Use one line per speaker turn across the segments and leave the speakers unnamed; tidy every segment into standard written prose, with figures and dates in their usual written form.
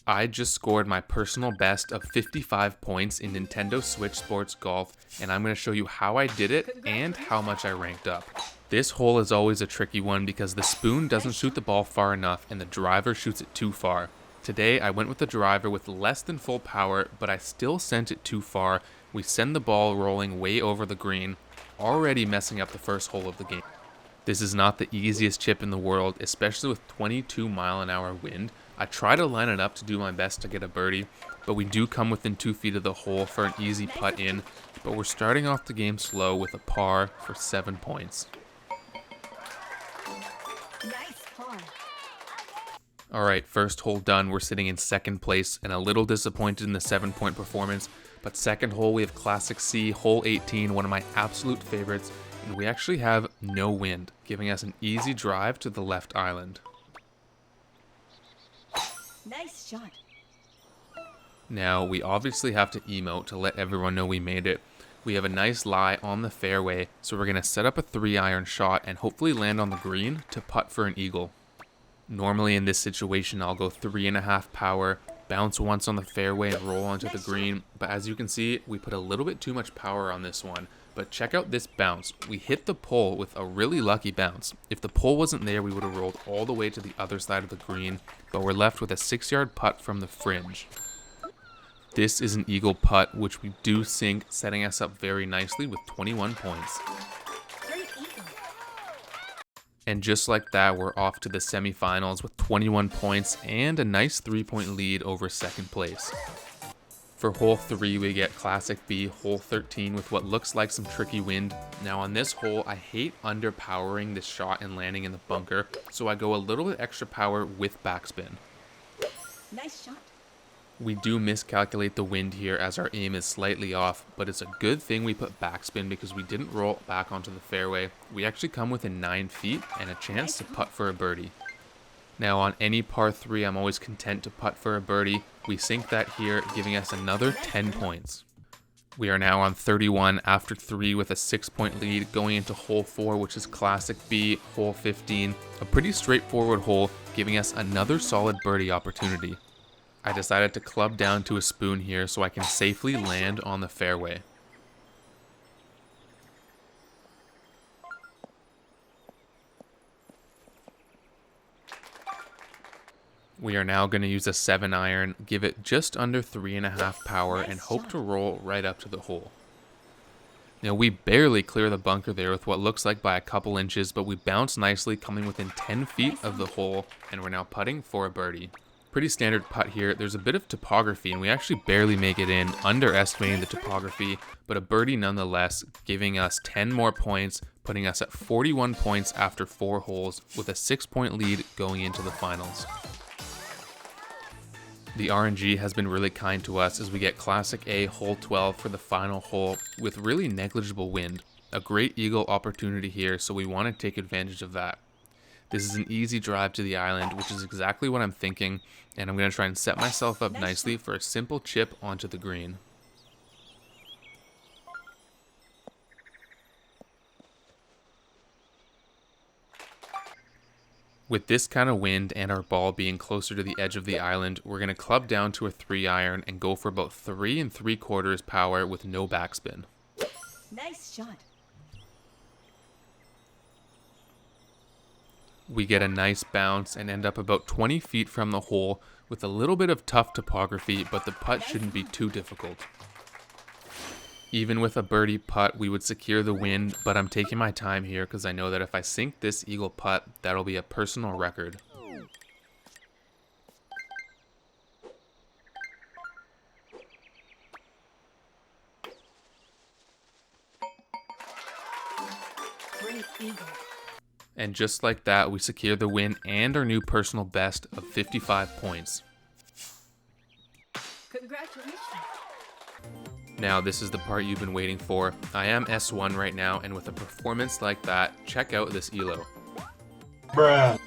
I just scored my personal best of 55 points in Nintendo Switch Sports Golf, and I'm going to show you how I did it and how much I ranked up. This hole is always a tricky one because the spoon doesn't shoot the ball far enough and the driver shoots it too far. Today I went with the driver with less than full power, but I still sent it too far. We send the ball rolling way over the green, already messing up the first hole of the game. This is not the easiest chip in the world, especially with 22-mile-an-hour wind. I try to line it up to do my best to get a birdie, but we do come within 2 feet of the hole for an easy putt in, but we're starting off the game slow with a par for 7 points.
Nice par.
Alright, first hole done, we're sitting in second place and a little disappointed in the 7-point performance, but second hole we have Classic C, hole 18, one of my absolute favorites, and we actually have no wind, giving us an easy drive to the left island.
Nice shot.
Now, we obviously have to emote to let everyone know we made it. We have a nice lie on the fairway, so we're going to set up a 3-iron shot and hopefully land on the green to putt for an eagle. Normally in this situation, I'll go 3.5 power, bounce once on the fairway and roll onto the green, but as you can see, we put a little bit too much power on this one. But check out this bounce. We hit the pole with a really lucky bounce. If the pole wasn't there, we would have rolled all the way to the other side of the green, but we're left with a 6-yard putt from the fringe. This is an eagle putt, which we do sink, setting us up very nicely with 21 points.
Great eagle.
And just like that, we're off to the semifinals with 21 points and a nice 3-point lead over second place. For hole 3, we get Classic B, hole 13 with what looks like some tricky wind. Now on this hole, I hate underpowering this shot and landing in the bunker, so I go a little bit extra power with backspin.
Nice shot.
We do miscalculate the wind here as our aim is slightly off, but it's a good thing we put backspin because we didn't roll back onto the fairway. We actually come within 9 feet and a chance to putt for a birdie. Now on any par 3, I'm always content to putt for a birdie. We sink that here, giving us another 10 points. We are now on 31 after 3 with a 6-point lead going into hole 4, which is Classic B, hole 15. A pretty straightforward hole, giving us another solid birdie opportunity. I decided to club down to a spoon here so I can safely land on the fairway. We are now going to use a 7-iron, give it just under 3.5 power, and hope to roll right up to the hole. Now we barely clear the bunker there with what looks like by a couple inches, but we bounce nicely, coming within 10 feet of the hole, and we're now putting for a birdie. Pretty standard putt here. There's a bit of topography, and we actually barely make it in, underestimating the topography, but a birdie nonetheless, giving us 10 more points, putting us at 41 points after 4 holes, with a 6-point lead going into the finals. The RNG has been really kind to us as we get Classic A hole 12 for the final hole with really negligible wind. A great eagle opportunity here, so we want to take advantage of that. This is an easy drive to the island, which is exactly what I'm thinking, and I'm going to try and set myself up nicely for a simple chip onto the green. With this kind of wind and our ball being closer to the edge of the island, we're going to club down to a 3-iron and go for about 3 3/4 power with no backspin.
Nice shot.
We get a nice bounce and end up about 20 feet from the hole with a little bit of tough topography, but the putt shouldn't be too difficult. Even with a birdie putt, we would secure the win, but I'm taking my time here because I know that if I sink this eagle putt, that'll be a personal record.
Great eagle.
And just like that, we secure the win and our new personal best of 55 points.
Congratulations.
Now, this is the part you've been waiting for. I am S1 right now, and with a performance like that, check out this elo.
Bruh.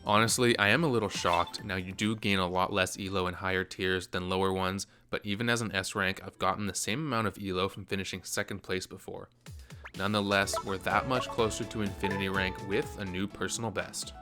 Honestly, I am a little shocked. Now, you do gain a lot less elo in higher tiers than lower ones, but even as an S rank, I've gotten the same amount of elo from finishing second place before. Nonetheless, we're that much closer to infinity rank with a new personal best.